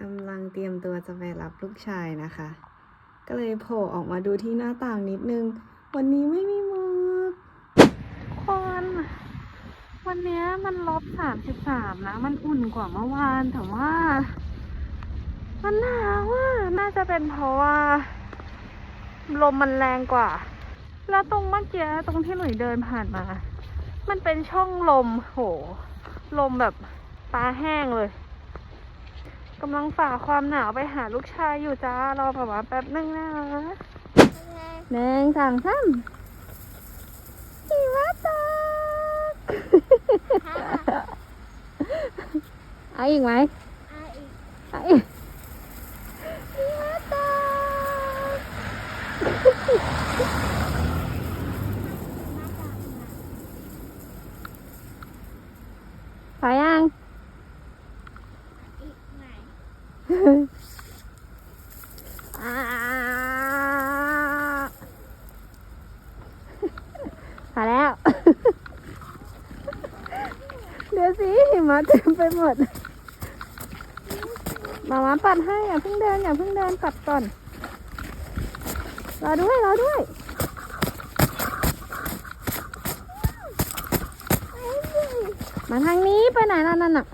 กำลังเตรียมตัวจะไปรับลูกชายนะคะ ก็เลยโผล่ออกมาดูที่หน้าต่างนิดนึง วันนี้ไม่มีหมอกคนวันนี้มัน-33นะ มันอุ่นกว่าเมื่อวาน แต่ว่ามันหนาวอ่ะน่าจะเป็นเพราะว่าลมมันแรงกว่า แล้วตรงเมื่อกี้ตรงที่หนุ่ยเดินผ่านมา มันเป็นช่องลมโหลมแบบตาแห้งเลยกำลังฝ่าความหนาวไปหาลูกชายอยู่จ้ารอแบบว่าแป๊บนึงนะ1 2 3หิมะตกเอาอีกไหมเอาอีกหิมะตกไปยังมาแล้ว เดี๋ยวสิหิมะเต็มไปหมดมาปัดให้อย่าเพิ่งเดินปัดก่อนรอด้วยมาทางนี้ไปไหนล่ะนั่นน่ะ